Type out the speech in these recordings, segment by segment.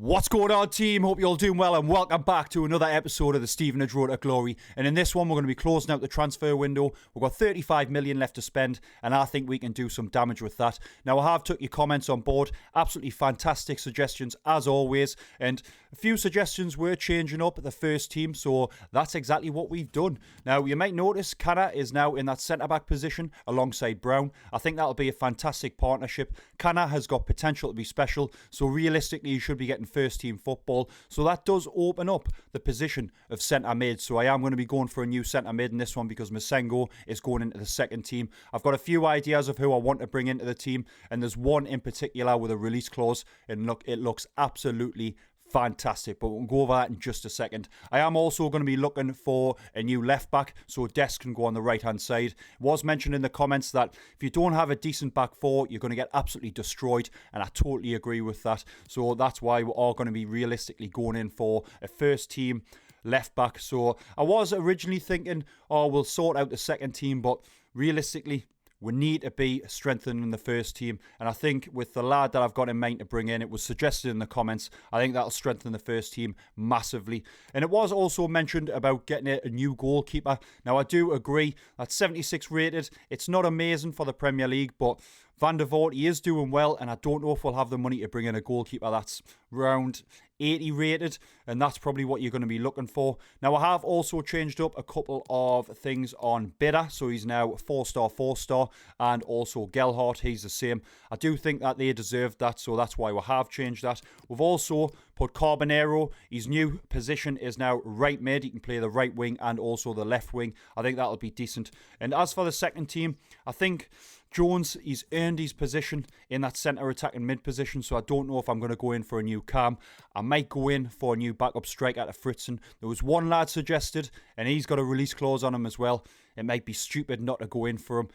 What's going on, team? Hope you're all doing well and welcome back to another episode of the Stevenage Road to Glory. And in this one, we're going to be closing out the transfer window. We've got 35 million left to spend and I think we can do some damage with that. Now, I have took your comments on board. Absolutely fantastic suggestions as always. And a few suggestions were changing up the first team, so that's exactly what we've done. Now, you might notice Canna is now in that centre-back position alongside Brown. I think that'll be a fantastic partnership. Canna has got potential to be special, so realistically, you should be getting first team football, so that does open up the position of centre mid. So I am going to be going for a new centre mid in this one because Masengo is going into the second team. I've got a few ideas of who I want to bring into the team, and there's one in particular with a release clause, and look, it looks absolutely fantastic, but we'll go over that in just a second. I am also going to be looking for a new left back, so Des can go on the right hand side. It was mentioned in the comments that if you don't have a decent back four, you're going to get absolutely destroyed, and I totally agree with that. So that's why we are going to be realistically going in for a first team left back. So I was originally thinking, oh, we'll sort out the second team, but realistically, we need to be strengthening the first team. And I think with the lad that I've got in mind to bring in, it was suggested in the comments, I think that'll strengthen the first team massively. And it was also mentioned about getting a new goalkeeper. Now, I do agree that 76 rated, it's not amazing for the Premier League, but Van der Voort, he is doing well, and I don't know if we'll have the money to bring in a goalkeeper that's around 80 rated, and that's probably what you're going to be looking for. Now, I have also changed up a couple of things on Bidder, so he's now 4-star, and also Gelhardt, he's the same. I do think that they deserve that, so that's why we have changed that. We've also put Carbonero, his new position is now right mid. He can play the right wing and also the left wing. I think that'll be decent. And as for the second team, I think Jones, he's earned his position in that centre attacking mid position, so I don't know if I'm going to go in for a new Cam. I might go in for a new backup striker to Fritzen. There was one lad suggested, and he's got a release clause on him as well. It might be stupid not to go in for him.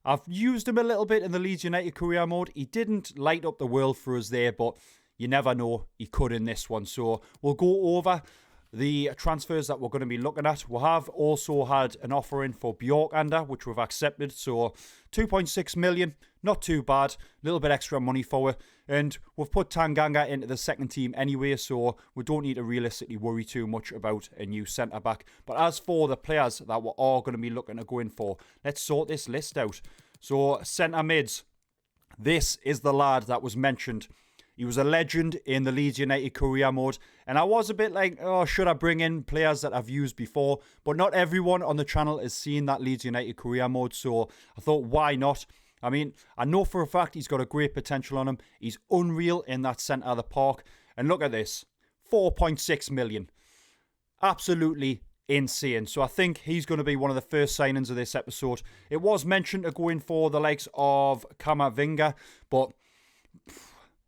I've used him a little bit in the Leeds United career mode. He didn't light up the world for us there, but you never know, he could in this one. So we'll go over the transfers that we're going to be looking at. We have also had an offer in for Bjorkander, which we've accepted. So 2.6 million, not too bad. A little bit extra money for it. And we've put Tanganga into the second team anyway, so we don't need to realistically worry too much about a new centre-back. But as for the players that we are going to be looking to go in for, let's sort this list out. So centre-mids, this is the lad that was mentioned. He was a legend in the Leeds United career mode. And I was a bit like, oh, should I bring in players that I've used before? But not everyone on the channel has seen that Leeds United career mode. So I thought, why not? I mean, I know for a fact he's got a great potential on him. He's unreal in that centre of the park. And look at this. 4.6 million. Absolutely insane. So I think he's going to be one of the first signings of this episode. It was mentioned to go in for the likes of Kamavinga, but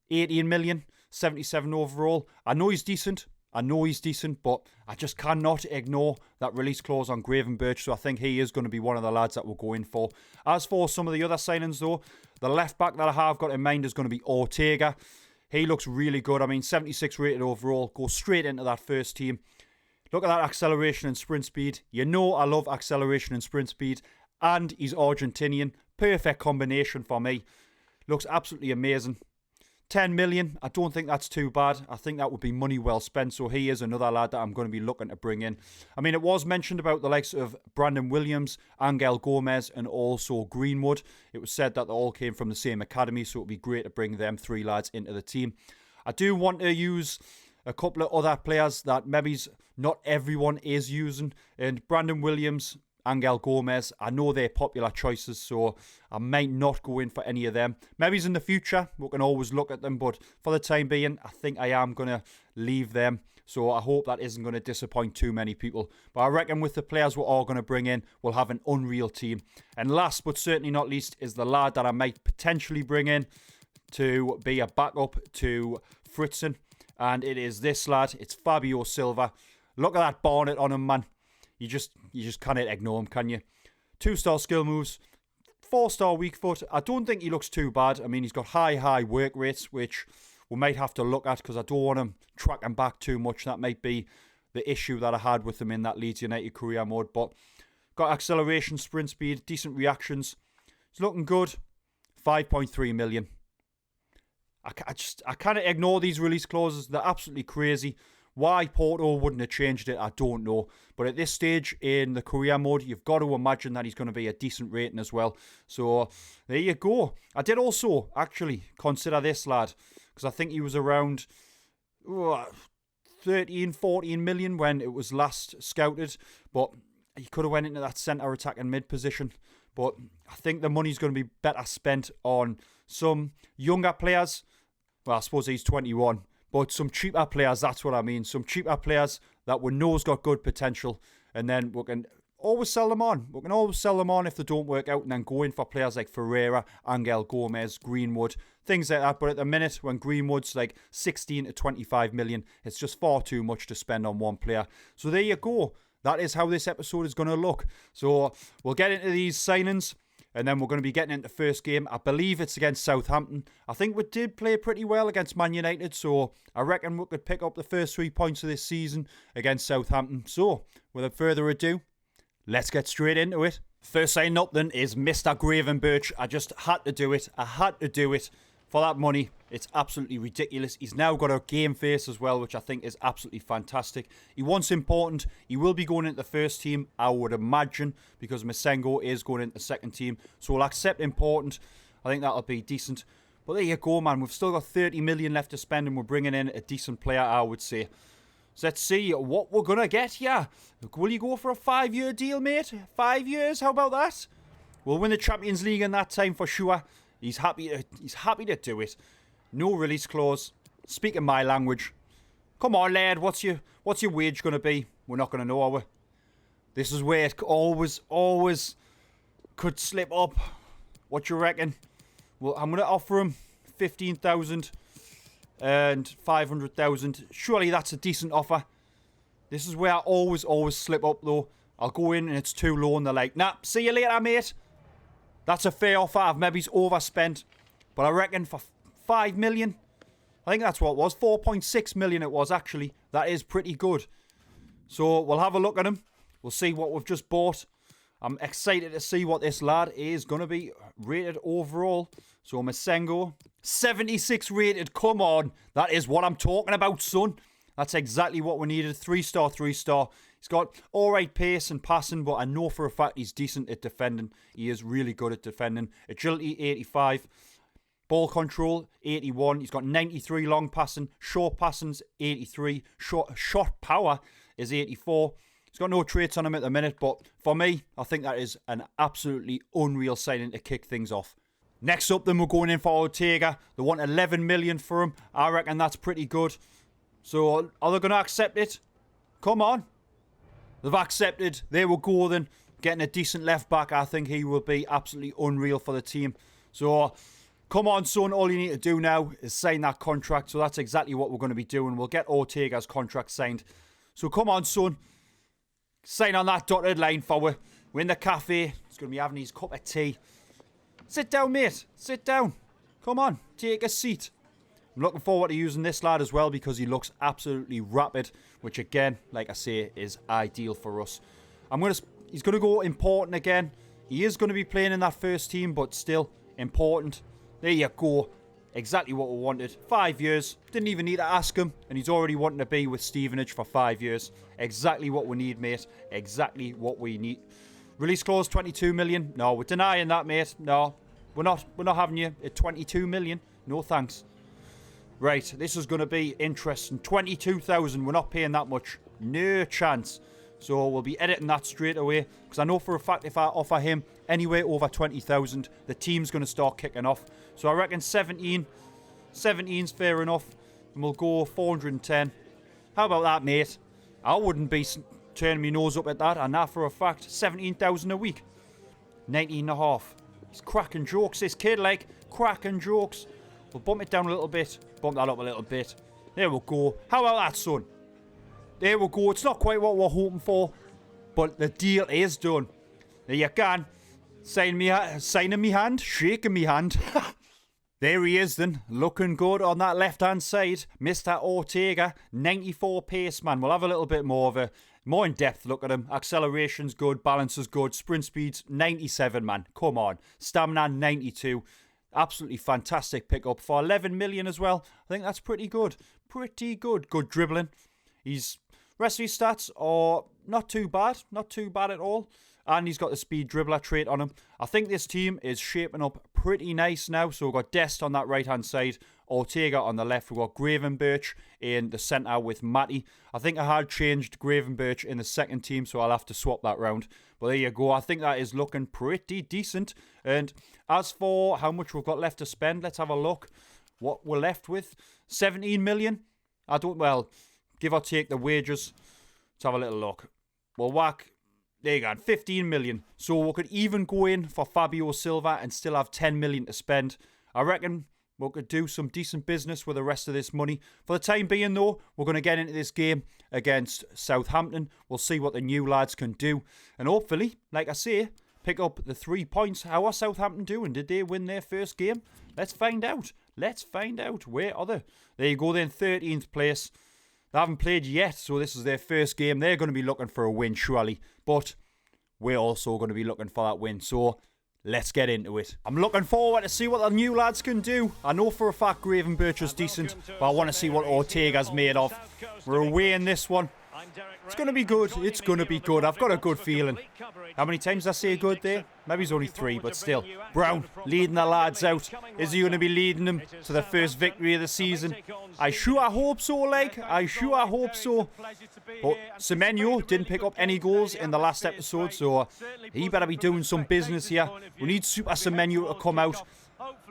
18 million, 77 overall. I know he's decent, but I just cannot ignore that release clause on Gravenberch, so I think he is going to be one of the lads that we'll go in for. As for some of the other signings though, the left back that I have got in mind is going to be Ortega. He looks really good. I mean, 76 rated overall, goes straight into that first team. Look at that acceleration and sprint speed. You know I love acceleration and sprint speed, and he's Argentinian. Perfect combination for me. Looks absolutely amazing. 10 million, I don't think that's too bad. I think that would be money well spent. So he is another lad that I'm going to be looking to bring in. I mean, it was mentioned about the likes of Brandon Williams, Angel Gomez, and also Greenwood. It was said that they all came from the same academy, so it would be great to bring them three lads into the team. I do want to use a couple of other players that maybe not everyone is using. And Brandon Williams, Angel Gomez, I know they're popular choices, so I might not go in for any of them. Maybe in the future, we can always look at them, but for the time being, I think I am going to leave them. So I hope that isn't going to disappoint too many people. But I reckon with the players we're all going to bring in, we'll have an unreal team. And last but certainly not least is the lad that I might potentially bring in to be a backup to Fritzen. And it is this lad. It's Fabio Silva. Look at that bonnet on him, man. You just can't ignore him, can you? 2-star skill moves, 4-star weak foot. I don't think he looks too bad. I mean, he's got high work rates, which we might have to look at because I don't want him tracking back too much. That might be the issue that I had with him in that Leeds United career mode. But got acceleration, sprint speed, decent reactions. He's looking good. 5.3 million. I kind of ignore these release clauses. They're absolutely crazy. Why Porto wouldn't have changed it, I don't know. But at this stage in the career mode, you've got to imagine that he's going to be a decent rating as well. So there you go. I did also actually consider this lad, because I think he was around 13, 14 million when it was last scouted. But he could have went into that centre attack and mid position. But I think the money's going to be better spent on some younger players. Well, I suppose he's 21. But some cheaper players, that's what I mean. Some cheaper players that we know's got good potential. And then we can always sell them on. We can always sell them on if they don't work out. And then go in for players like Ferreira, Angel Gomez, Greenwood, things like that. But at the minute, when Greenwood's like 16 to 25 million, it's just far too much to spend on one player. So there you go. That is how this episode is going to look. So we'll get into these signings. And then we're going to be getting into the first game. I believe it's against Southampton. I think we did play pretty well against Man United. So I reckon we could pick up the first 3 points of this season against Southampton. So without further ado, let's get straight into it. First signing up then is Mr. Gravenberch. I just had to do it. I had to do it for that money. It's absolutely ridiculous. He's now got a game face as well, which I think is absolutely fantastic. He wants important. He will be going into the first team, I would imagine, because Masengo is going into the second team. So we'll accept important. I think that'll be decent. But there you go, man. We've still got 30 million left to spend, and we're bringing in a decent player, I would say. So let's see what we're going to get here. Will you go for a 5-year deal, mate? 5 years? How about that? We'll win the Champions League in that time for sure. He's happy to do it. No release clause. Speaking my language. Come on, lad. What's your wage going to be? We're not going to know, are we? This is where it always could slip up. What you reckon? Well, I'm going to offer him 15,000 and 500,000. Surely that's a decent offer. This is where I always slip up, though. I'll go in and it's too low, and they're like, nah, see you later, mate. That's a fair offer. I've maybe overspent. But I reckon for 5 million, I think that's what it was. 4.6 million it was, actually. That is pretty good. So we'll have a look at him. We'll see what we've just bought. I'm excited to see what this lad is going to be rated overall. So Masengo, 76 rated. Come on. That is what I'm talking about, son. That's exactly what we needed. 3-star, 3-star. He's got alright pace and passing, but I know for a fact he's decent at defending. He is really good at defending. Agility, 85. Ball control, 81. He's got 93 long passing. Short passing's 83. Shot power is 84. He's got no traits on him at the minute, but for me, I think that is an absolutely unreal signing to kick things off. Next up, then, we're going in for Ortega. They want 11 million for him. I reckon that's pretty good. So, are they going to accept it? Come on. They've accepted. There we go, then. Getting a decent left back. I think he will be absolutely unreal for the team. So, come on, son. All you need to do now is sign that contract. So, that's exactly what we're going to be doing. We'll get Ortega's contract signed. So, come on, son. Sign on that dotted line for we. We're in the cafe. He's going to be having his cup of tea. Sit down, mate. Sit down. Come on. Take a seat. I'm looking forward to using this lad as well because he looks absolutely rapid, which again, like I say, is ideal for us. He's going to go important again. He is going to be playing in that first team, but still important. There you go. Exactly what we wanted. 5 years. Didn't even need to ask him, and he's already wanting to be with Stevenage for 5 years. Exactly what we need, mate. Exactly what we need. Release clause 22 million. No, we're denying that, mate. No, we're not having you at 22 million. No thanks. Right, this is going to be interesting. 22,000. We're not paying that much. No chance. So we'll be editing that straight away. Because I know for a fact if I offer him anywhere over 20,000, the team's going to start kicking off. So I reckon 17. 17's fair enough. And we'll go 410. How about that, mate? I wouldn't be turning my nose up at that. And that for a fact, 17,000 a week. 19.5. He's cracking jokes, this kid, like. Cracking jokes. We'll bump it down a little bit. Bump that up a little bit. There we go. How about that, son? There we go. It's not quite what we're hoping for, but the deal is done. There you can. Signing me hand. Shaking me hand. There he is then. Looking good on that left-hand side. Mr. Ortega. 94 pace, man. We'll have a little bit more of a more in-depth look at him. Acceleration's good. Balance is good. Sprint speed's 97, man. Come on. Stamina, 92. Absolutely fantastic pickup for 11 million as well. I think that's pretty good. Pretty good. Good dribbling. Rest of his stats are not too bad. Not too bad at all. And he's got the speed dribbler trait on him. I think this team is shaping up pretty nice now. So we've got Dest on that right-hand side. Ortega on the left. We've got Gravenberch in the centre with Matty. I think I had changed Gravenberch in the second team, so I'll have to swap that round. But there you go. I think that is looking pretty decent. And as for how much we've got left to spend, let's have a look. What we're left with? 17 million? Well, give or take the wages. Let's have a little look. We'll whack, there you go, 15 million. So we could even go in for Fabio Silva and still have 10 million to spend. I reckon we could do some decent business with the rest of this money. For the time being, though, we're going to get into this game against Southampton. We'll see what the new lads can do. And hopefully, like I say, pick up the 3 points. How are Southampton doing? Did they win their first game? Let's find out. Let's find out. Where are they? There you go, they're in 13th place. They haven't played yet, so this is their first game. They're going to be looking for a win, surely. But we're also going to be looking for that win. So let's get into it. I'm looking forward to see what the new lads can do. I know for a fact Gravenberch is decent, but I want to see what Ortega's made of. We're away in this one. It's going to be good. It's going to be good. I've got a good feeling. How many times did I say good there? Maybe it's only 3, but still. Brown leading the lads out. Is he going to be leading them to the first victory of the season? I sure hope so, like. I sure hope so. But Semenyo didn't pick up any goals in the last episode, so he better be doing some business here. We need Super Semenyo to come out.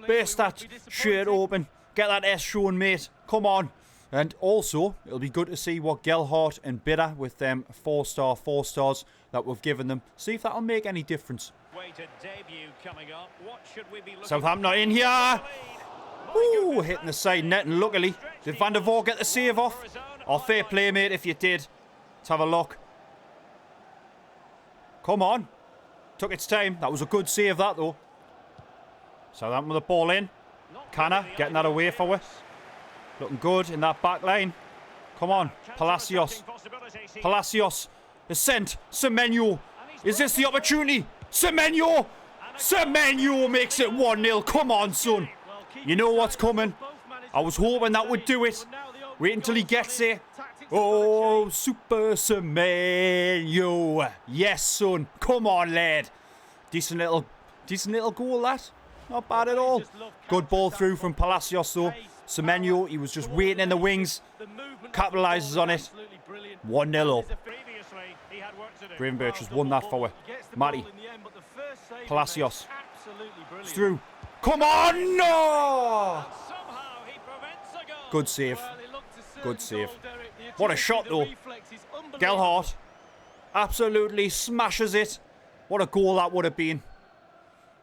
Burst that shirt open. Get that S shown, mate. Come on. And also, it'll be good to see what Gelhardt and Bitter with them 4-star 4-stars that we've given them. See if that'll make any difference. Southampton are in here. Ooh, hitting the side net, and luckily, did Van der Voort get the save off? Oh, fair play, mate, if you did. Let's have a look. Come on. Took its time. That was a good save, that, though. Southampton with the ball in. Canna getting that away for us. Looking good in that back line. Come on. Palacios. Palacios is sent. Semenyo. Is this the opportunity? Semenyo. Semenyo makes it 1-0. Come on, son. You know what's coming. I was hoping that would do it. Wait until he gets there. Oh, Super Semenyo. Yes, son. Come on, lad. Decent little goal, that. Not bad at all. Good ball through from Palacios, though. Semenyo, he was just waiting in the wings. Capitalises on it. 1-0 up. Gravenberch has won that forward. Matty. Palacios. It's through. Come on! No! Good save. Good save. What a shot, though. Gelhardt absolutely smashes it. What a goal that would have been.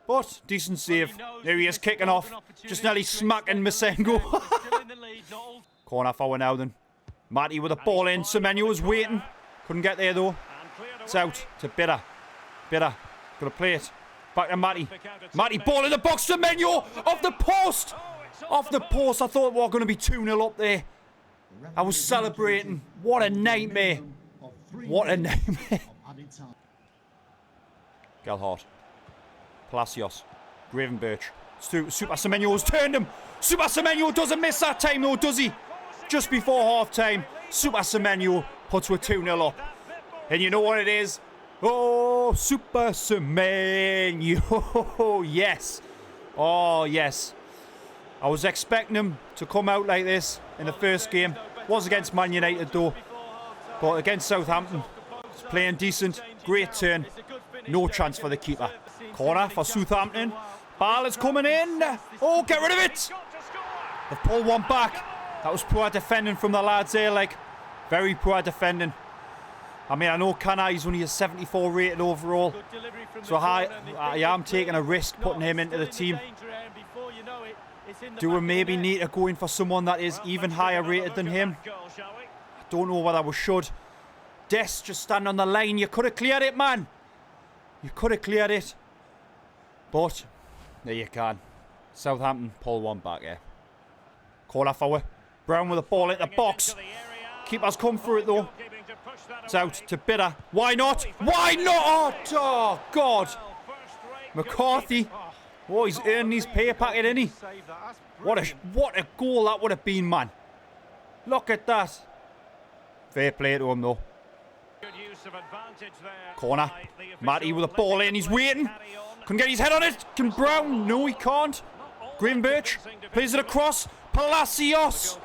But, decent save. There he is, kicking off. Just nearly smacking Masengo. Corner forward now, then. Matty with the ball in. Semenyo was waiting. Couldn't get there, though. It's out to Bitter. Bitter. Gonna play it. Back to Matty. Matty, ball in the box. Semenyo! Off the post! Off the post. I thought we were going to be 2-0 up there. I was celebrating. What a nightmare. What a nightmare. Gelhardt. Palacios. Gravenberch. Super Semenyo's turned him. Super Semenyo doesn't miss that time, though, does he? Just before half-time, Super Semenyo puts a 2-0 up. And you know what it is? Oh, Super Semenyo. Yes. Oh, yes. I was expecting him to come out like this in the first game. Was against Man United, though. But against Southampton, he's playing decent. Great turn. No chance for the keeper. Corner for Southampton. Ball is coming in. Oh, get rid of it. They've pulled one back. That was poor defending from the lads there, like. Very poor defending. I mean, I know Canai's only a 74 rated overall. So I am taking a risk putting him into the team. Do we maybe need to go in for someone that is even higher rated than him? I don't know whether we should. Des, just stand on the line. You could have cleared it, man. You could have cleared it. But, there you can. Southampton pull one back here. Corner forward. Brown with the ball in the box. Keeper's come for it, though. It's out to Bitter. Why not? Why not? Oh, God. McCarthy Oh, he's earning his pay packet, isn't he? What a goal that would have been, man. Look at that. Fair play to him, though. Corner. Matty with the ball in. He's waiting. Can get his head on it. Can Brown? No, he can't. Greenbirch plays it across. Palacios.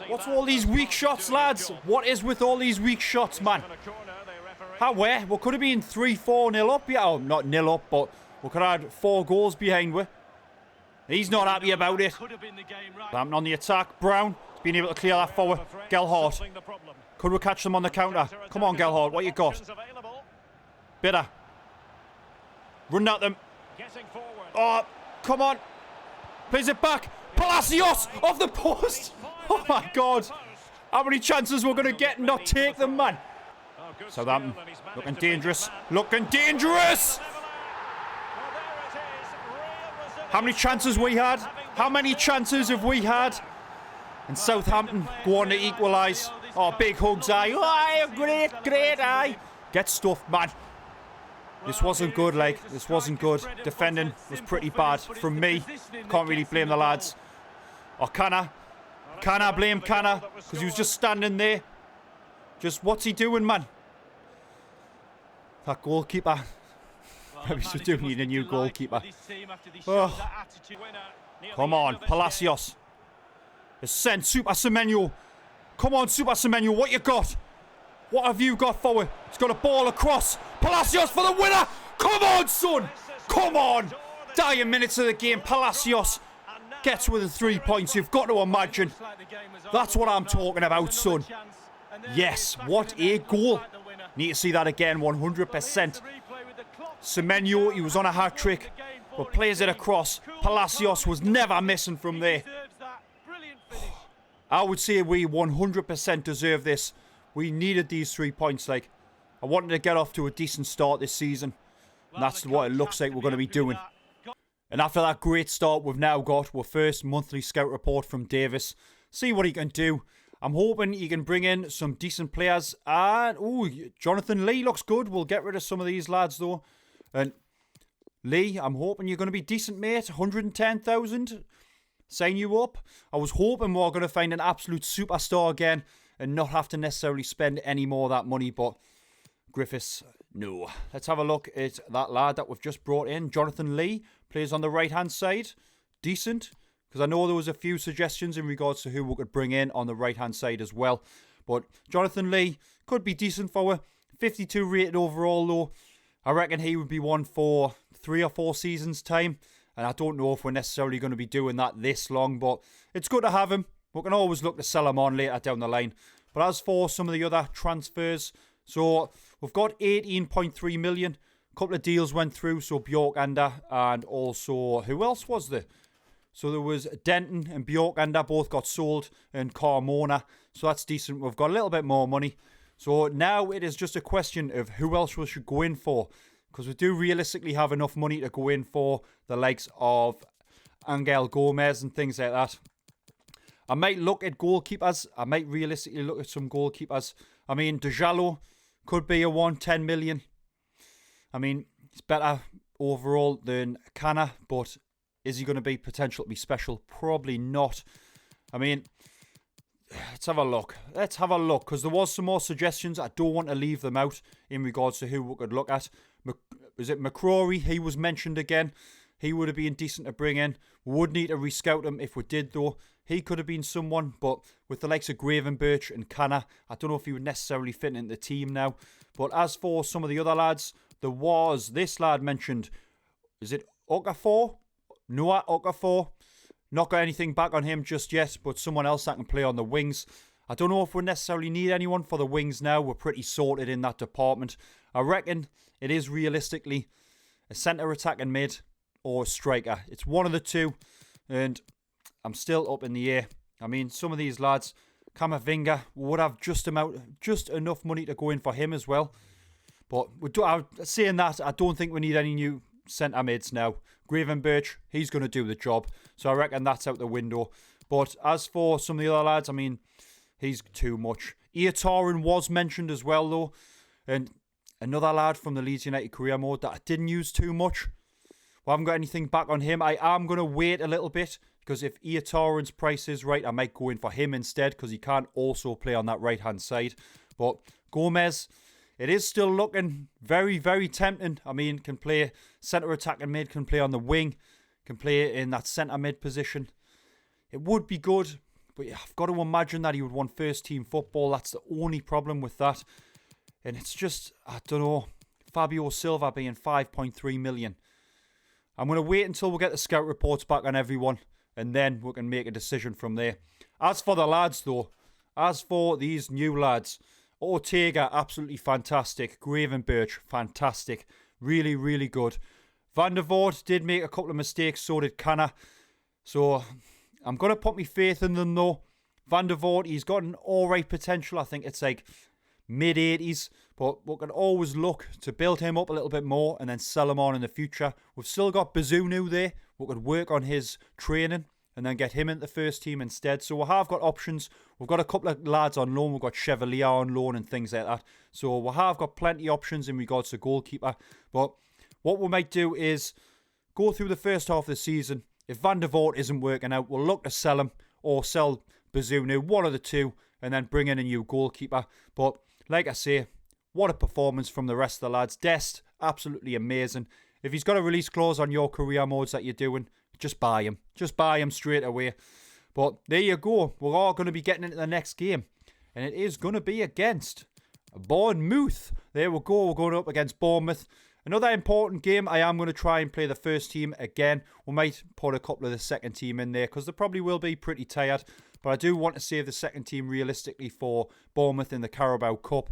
What's all these weak shots, lads? What is with all these weak shots, man? How where? We could have been 3-4-0 up. Yeah, oh, not nil up, but we could have had 4 goals behind we. He's not happy about it. Southampton on the attack. Brown has been able to clear that forward. Gelhardt. Could we catch them on the counter? Come on, Gelhardt. What you got? Bitter. Run at them. Oh, come on. Plays it back. Palacios off the post. Oh, my God. How many chances we're going to get and not take them, man? Southampton looking dangerous. Looking dangerous. How many chances we had? How many chances have we had? And Southampton go on to equalise. Oh, big hugs, aye. Oh, great, aye. Get stuffed, man. This wasn't good, like. This wasn't good. Defending was pretty bad from me. Can't really blame the lads. Or can I? Can I blame Canna? Because he was just standing there. Just, what's he doing, man? That goalkeeper. Maybe we do need a new goalkeeper. Oh. Come on, Palacios. It's sent Super Semenyo. Come on, Super Semenyo, what you got? What have you got forward? He's got a ball across. Palacios for the winner. Come on, son. Come on. Dying minutes of the game. Palacios gets with the 3 points. You've got to imagine. That's what I'm talking about, son. Yes, what a goal. Need to see that again, 100%. Semenyo, he was on a hat-trick, but plays it across. Palacios was never missing from there. I would say we 100% deserve this. We needed these 3 points, like. I wanted to get off to a decent start this season. And that's what it looks like we're going to be doing. And after that great start, we've now got our first monthly scout report from Davis. See what he can do. I'm hoping he can bring in some decent players. And, ooh, Jonathan Lee looks good. We'll get rid of some of these lads, though. And Lee, I'm hoping you're going to be decent, mate. 110,000. Sign you up. I was hoping we were going to find an absolute superstar again and not have to necessarily spend any more of that money. But Griffiths, no. Let's have a look at that lad that we've just brought in. Jonathan Lee plays on the right-hand side. Decent. Because I know there was a few suggestions in regards to who we could bring in on the right-hand side as well. But Jonathan Lee could be decent for 52 rated overall, though. I reckon he would be one for 3 or 4 seasons' time. And I don't know if we're necessarily going to be doing that this long. But it's good to have him. We can always look to sell him on later down the line. But as for some of the other transfers, so we've got 18.3 million. A couple of deals went through. So Bjorkander and also, who else was there? So there was Denton and Bjorkander both got sold, and Carmona. So that's decent. We've got a little bit more money. So now it is just a question of who else we should go in for. Because we do realistically have enough money to go in for the likes of Angel Gomez and things like that. I might look at goalkeepers. I might realistically look at some goalkeepers. I mean, Dejalo could be a 110 million. I mean, it's better overall than Canna, but is he going to be potential to be special? Probably not. I mean, let's have a look. Let's have a look, because there was some more suggestions. I don't want to leave them out in regards to who we could look at. Is it McCrory? He was mentioned again. He would have been decent to bring in. We would need to rescout him if we did, though. He could have been someone, but with the likes of Gravenberch and Canna, I don't know if he would necessarily fit into the team now. But as for some of the other lads, there was this lad mentioned. Is it Okafor? Noah Okafor. Not got anything back on him just yet, but someone else that can play on the wings. I don't know if we necessarily need anyone for the wings now. We're pretty sorted in that department. I reckon it is realistically a centre attacking mid or a striker. It's one of the two, and I'm still up in the air. I mean, some of these lads, Camavinga, would have just enough money to go in for him as well. But saying that, I don't think we need any new centre mids now. Gravenberch, he's going to do the job. So I reckon that's out the window. But as for some of the other lads, I mean, he's too much. Iatarin was mentioned as well, though. And another lad from the Leeds United career mode that I didn't use too much We haven't got anything back on him. I am going to wait a little bit because if Iataran's price is right, I might go in for him instead because he can also play on that right-hand side. But Gomez, it is still looking very, very tempting. I mean, can play centre attacking mid, can play on the wing, can play in that centre mid position. It would be good, but I've got to imagine that he would want first team football. That's the only problem with that. And it's just, I don't know, Fabio Silva being 5.3 million. I'm going to wait until we get the scout reports back on everyone, and then we can make a decision from there. As for the lads, though, as for these new lads, Ortega, absolutely fantastic. Gravenberch, fantastic. Really, really good. Van der Voort did make a couple of mistakes, so did Canna. So I'm going to put my faith in them, though. Van der Voort, he's got an alright potential. I think it's like mid-80s. But we can always look to build him up a little bit more and then sell him on in the future. We've still got Bazunu there. We could work on his training and then get him into the first team instead. So we have got options. We've got a couple of lads on loan. We've got Chevalier on loan and things like that. So we have got plenty of options in regards to goalkeeper. But what we might do is go through the first half of the season. If Van der Voort isn't working out, we'll look to sell him or sell Bazunu, one of the two, and then bring in a new goalkeeper. But like I say, what a performance from the rest of the lads. Dest, absolutely amazing. If he's got a release clause on your career modes that you're doing, just buy him. Just buy him straight away. But there you go. We're all going to be getting into the next game. And it is going to be against Bournemouth. There we go. We're going up against Bournemouth. Another important game. I am going to try and play the first team again. We might put a couple of the second team in there because they probably will be pretty tired. But I do want to save the second team realistically for Bournemouth in the Carabao Cup.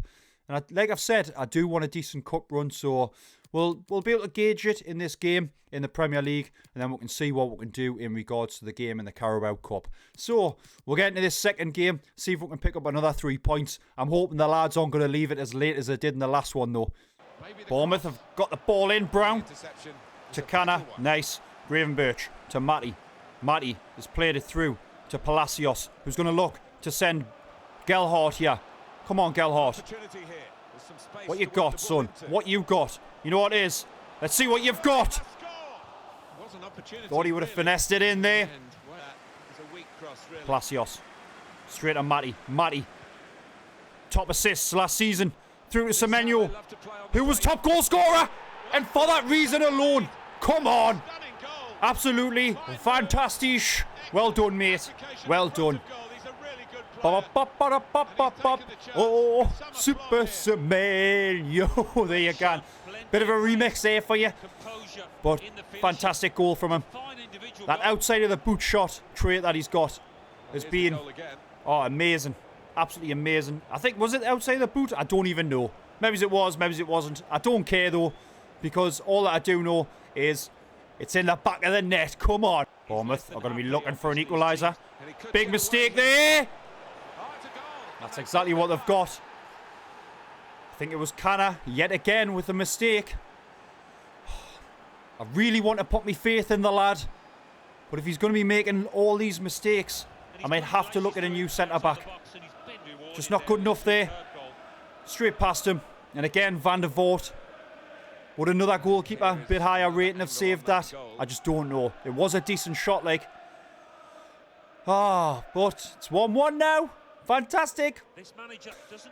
And like I've said, I do want a decent cup run, so we'll be able to gauge it in this game in the Premier League, and then we can see what we can do in regards to the game in the Carabao Cup. So we'll get into this second game, see if we can pick up another 3 points. I'm hoping the lads aren't going to leave it as late as they did in the last one, though. Bournemouth have got the ball in. Brown to Canna, nice. Gravenberch to Matty. Matty has played it through to Palacios, who's going to look to send Gelhardt here. Come on, Gelhardt. What you got, son? What you got? You know what it is? Let's see what you've got. Thought he would have finessed it in there. Palacios. Straight to Matty. Matty. Top assists last season. Through to Semenyo, who was top goal scorer. And for that reason alone. Come on. Absolutely fantastic. Well done, mate. Well done. Oh, Super Semenyo. There you go. Bit of a remix there for you. But fantastic goal from him. That outside of the boot shot trait that he's got has been amazing. Absolutely amazing. I think, was it outside of the boot? I don't even know. Maybe it was, maybe it wasn't. I don't care though, because all that I do know is it's in the back of the net. Come on. Bournemouth are going to be looking for an equaliser. Big mistake there. That's exactly what they've got. I think it was Canna yet again with a mistake. I really want to put my faith in the lad, but if he's going to be making all these mistakes, I might have to look at a new centre-back. Just not good enough there. Straight past him. And again, Van der Voort. Would another goalkeeper, a bit higher rating, have saved that? I just don't know. It was a decent shot, like. But it's 1-1 now. Fantastic.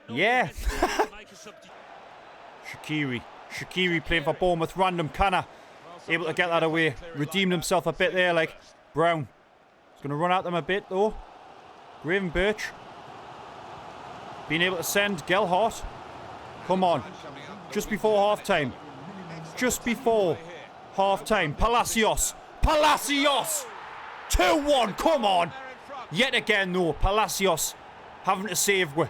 Yeah. Shaqiri playing for Bournemouth. Random Canna. Able to get that away. Redeemed himself a bit there, like. Brown. He's going to run at them a bit, though. Gravenberch. Being able to send Gelhardt. Come on. Just before half-time. Just before half-time. Palacios. Palacios! 2-1. Come on. Yet again, though. Palacios having to save with...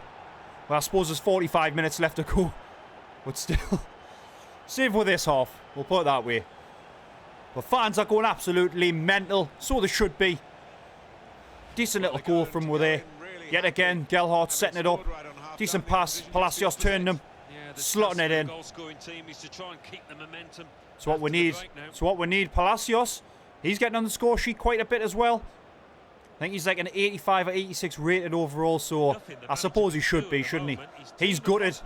Well, I suppose there's 45 minutes left to go. But still. Save with this half. We'll put it that way. But fans are going absolutely mental. So they should be. Decent little goal from where there. Yet again, Gelhardt setting it up. Decent pass. Palacios turning them. Slotting it in. It's what we need. It's what we need. Palacios. He's getting on the score sheet quite a bit as well. I think he's like an 85 or 86 rated overall, so I suppose he should be, shouldn't he? He's gutted.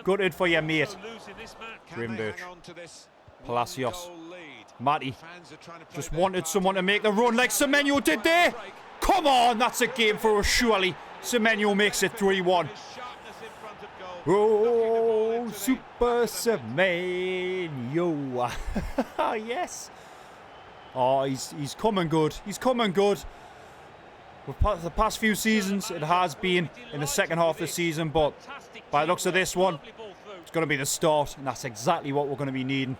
Gutted for your mate. Gravenberch. Palacios. Matty just wanted someone to make the run like Semenyo did there. Come on, that's a game for us, surely. Semenyo makes it 3-1. Oh, Super Semenyo. Yes. Oh, he's coming good. He's coming good. The past few seasons, it has been in the second half of the season, but by the looks of this one, it's going to be the start, and that's exactly what we're going to be needing.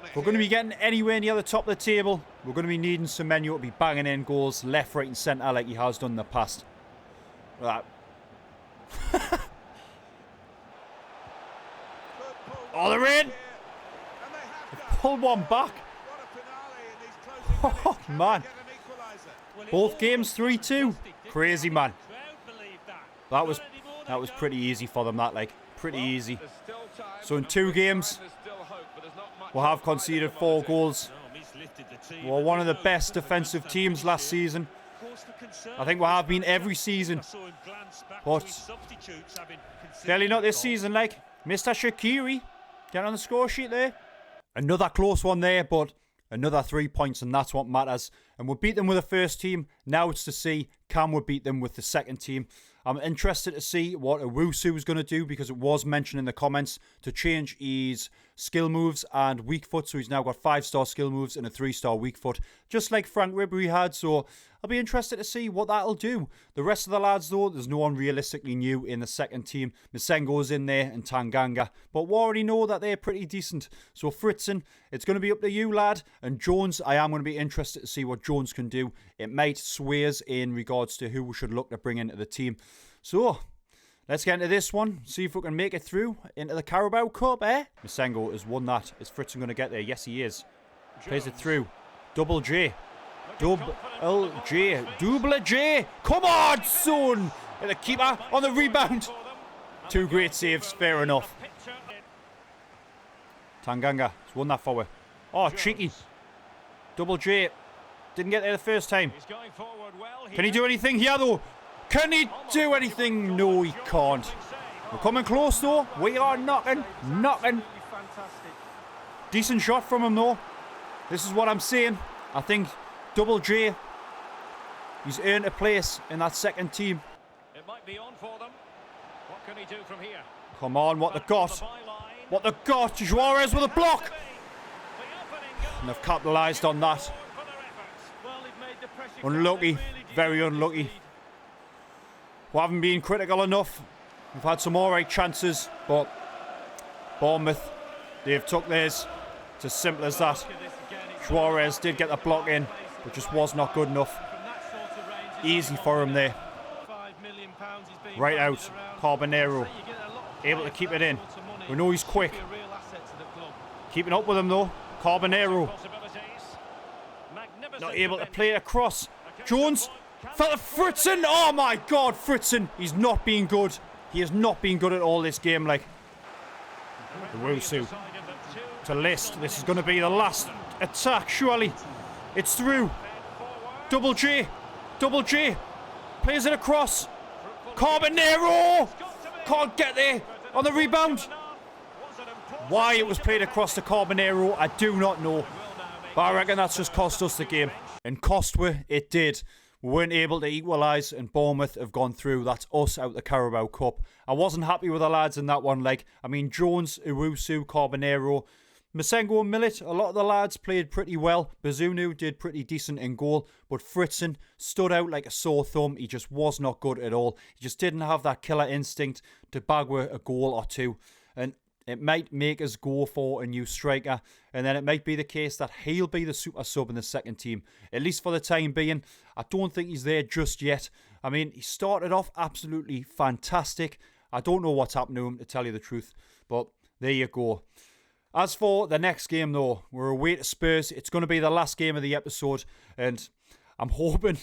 If we're going to be getting anywhere near the top of the table, we're going to be needing Semenyo to be banging in goals left, right and centre like he has done in the past. Right. Oh, they're in! They've pulled one back. Oh, man. Both games 3-2. Crazy, man. That was pretty easy for them, that, like. Pretty easy. So in 2 games, we'll have conceded 4 goals. We're one of the best defensive teams last season. I think we have been every season. But clearly not this season, like. Mr. Shaqiri, get on the score sheet there. Another close one there, but another 3 points, and that's what matters. And we beat them with the first team. Now it's to see, can we beat them with the second team? I'm interested to see what Owusu is going to do, because it was mentioned in the comments to change his skill moves and weak foot. So he's now got 5-star skill moves and a 3-star weak foot, just like Frank Ribery had. So I'll be interested to see what that'll do. The rest of the lads, though, there's no one realistically new in the second team. Masengo's in there and Tanganga, but we already know that they're pretty decent. So Fritzen, it's going to be up to you, lad. And Jones, I am going to be interested to see what Jones can do. It might sway us in regards to who we should look to bring into the team. So let's get into this one, see if we can make it through into the Carabao Cup, eh? Masengo has won that. Is Fritzen going to get there? Yes, he is. Plays it through. Double J. Double J. Double J. Come on, son! And the keeper on the rebound. 2 great saves, fair enough. Tanganga has won that forward. Oh, cheeky. Double J. Didn't get there the first time. Can he do anything here, though? Can he do anything? No, he can't. We're coming close, though. We are knocking. Decent shot from him, though. This is what I'm saying. I think Double J, he's earned a place in that second team. It might be on for them. What can he do from here? Come on, what they got. What they got. Juarez with a block. And they've capitalised on that. Unlucky. Very unlucky. We haven't been critical enough. We've had some alright chances, but Bournemouth, they've took theirs. It's as simple as that. Juarez did get the block in, but just was not good enough. Easy for him there. Right out. Carbonero. Able to keep it in. We know he's quick. Keeping up with him though. Carbonero. Not able to play it across. Jones. Fell to Fritzen. Oh my God, Fritzen. He's not been good. He has not been good at all this game. Like, Owusu to List. This is going to be the last attack, surely. It's through. Double J. Double J. Plays it across. Carbonero. Can't get there on the rebound. Why it was played across to Carbonero, I do not know. But I reckon that's just cost us the game. And cost we, it did. We weren't able to equalise and Bournemouth have gone through. That's us out the Carabao Cup. I wasn't happy with the lads in that one. Like, I mean, Jones, Owusu, Carbonero, Masengo and Millet, a lot of the lads played pretty well. Bazunu did pretty decent in goal. But Fritzen stood out like a sore thumb. He just was not good at all. He just didn't have that killer instinct to bag a goal or two. And it might make us go for a new striker. And then it might be the case that he'll be the super sub in the second team. At least for the time being. I don't think he's there just yet. I mean, he started off absolutely fantastic. I don't know what's happened to him, to tell you the truth. But there you go. As for the next game, though, we're away to Spurs. It's going to be the last game of the episode. And I'm hoping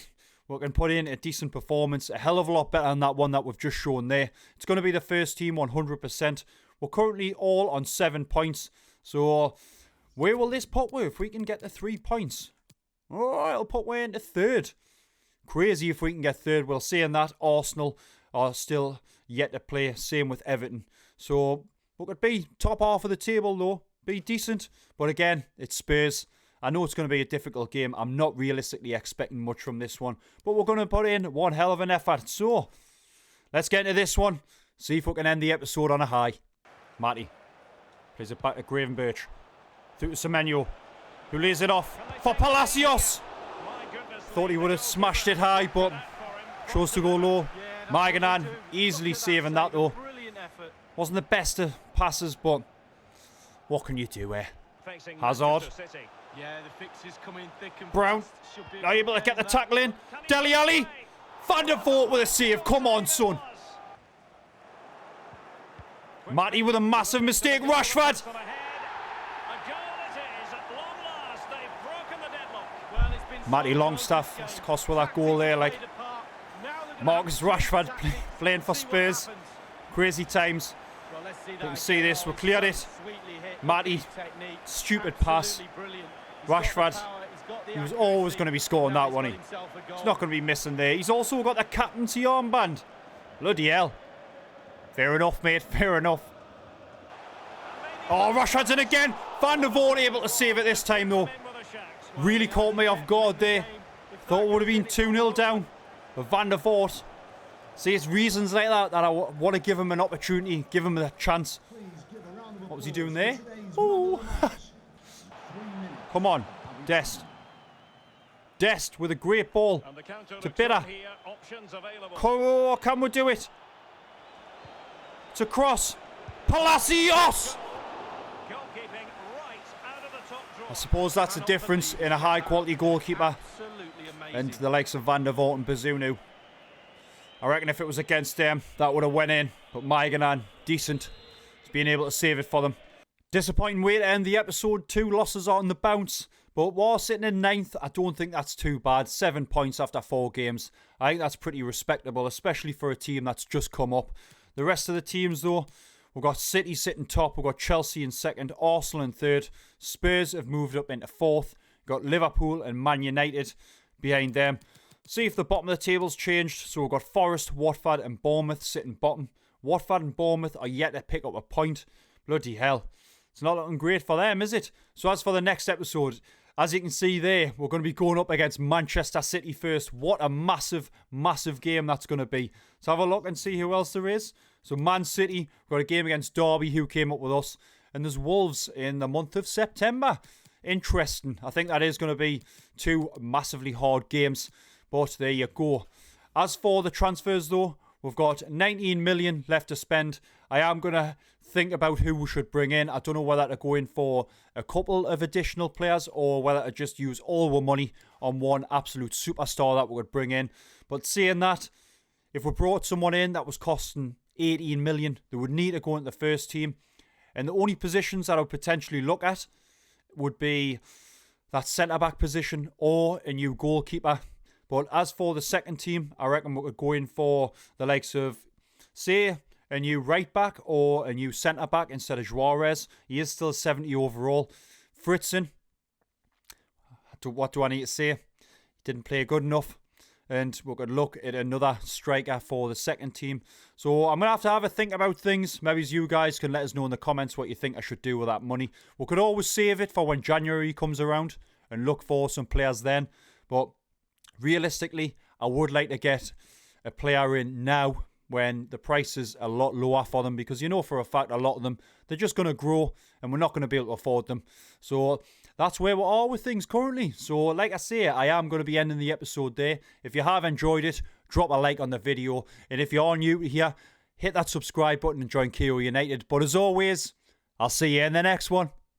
we can put in a decent performance. A hell of a lot better than that one that we've just shown there. It's going to be the first team 100%. We're currently all on 7 points. So where will this put we if we can get the 3 points? Oh, it'll put we into third. Crazy if we can get third. We'll see in that. Arsenal are still yet to play. Same with Everton. So we could be top half of the table though. be decent. But again, it's Spurs. I know it's going to be a difficult game. I'm not realistically expecting much from this one. But we're going to put in one hell of an effort. So, let's get into this one. See if we can end the episode on a high. Matty plays it back to Gravenberch. Through to Semenyo, who lays it off for Palacios. Thought he would have smashed it high, but chose to go low. Maganan easily saving that though. Wasn't the best of passes, but what can you do here? Hazard. Yeah, the fix is coming thick and Brown, not able to get the tackle in. Dele Alli. Van der Voort with a save. Come on, son. Matty with a massive mistake. Rashford. Matty Longstaff has cost with that goal there. Like Marcus Rashford playing for Spurs. Crazy times. You can see this. We cleared it. Matty, stupid pass. Rashford, he was always going to be scoring that one. He's not going to be missing there. He's also got the captaincy armband. Bloody hell. Fair enough, mate. Fair enough. Oh, Rashford's in again. Van der Voort able to save it this time, though. Really caught me off guard there. Thought it would have been 2-0 down. But Van der Voort. See, it's reasons like that I want to give him an opportunity, give him a chance. What was he doing there? Oh. Come on, Dest. Dest with a great ball to Bitter. Oh, can we do it? To cross. Palacios! I suppose that's the difference in a high-quality goalkeeper and the likes of Van der Voort and Bazunu. I reckon if it was against them, that would have went in. But Maganan, decent. He's being able to save it for them. Disappointing way to end the episode. 2 losses on the bounce. But while sitting in 9th, I don't think that's too bad. 7 points after 4 games. I think that's pretty respectable, especially for a team that's just come up. The rest of the teams, though, we've got City sitting top. We've got Chelsea in 2nd. Arsenal in 3rd. Spurs have moved up into 4th. We've got Liverpool and Man United behind them. See if the bottom of the table's changed. So we've got Forest, Watford and Bournemouth sitting bottom. Watford and Bournemouth are yet to pick up a point. Bloody hell. It's not looking great for them, is it? So as for the next episode, as you can see there, we're going to be going up against Manchester City first. What a massive, massive game that's going to be. So have a look and see who else there is. So Man City, we've got a game against Derby, who came up with us. And there's Wolves in the month of September. Interesting. I think that is going to be 2 massively hard games. But there you go. As for the transfers though, we've got 19 million left to spend. I am going to think about who we should bring in. I don't know whether to go in for a couple of additional players or whether to just use all our money on one absolute superstar that we would bring in. But saying that, if we brought someone in that was costing 18 million, they would need to go into the first team. And the only positions that I would potentially look at would be that centre-back position or a new goalkeeper. But as for the second team, I reckon we could go in for the likes of, say, a new right-back or a new centre-back instead of Juarez. He is still 70 overall. Fritzen, what do I need to say? He didn't play good enough. And we could look at another striker for the second team. So I'm going to have a think about things. Maybe you guys can let us know in the comments what you think I should do with that money. We could always save it for when January comes around and look for some players then. But realistically, I would like to get a player in now when the price is a lot lower for them, because you know for a fact a lot of them, they're just going to grow and we're not going to be able to afford them. So that's where we are with things currently. So like I say, I am going to be ending the episode there. If you have enjoyed it, drop a like on the video. And if you are new here, hit that subscribe button and join KO United. But as always, I'll see you in the next one.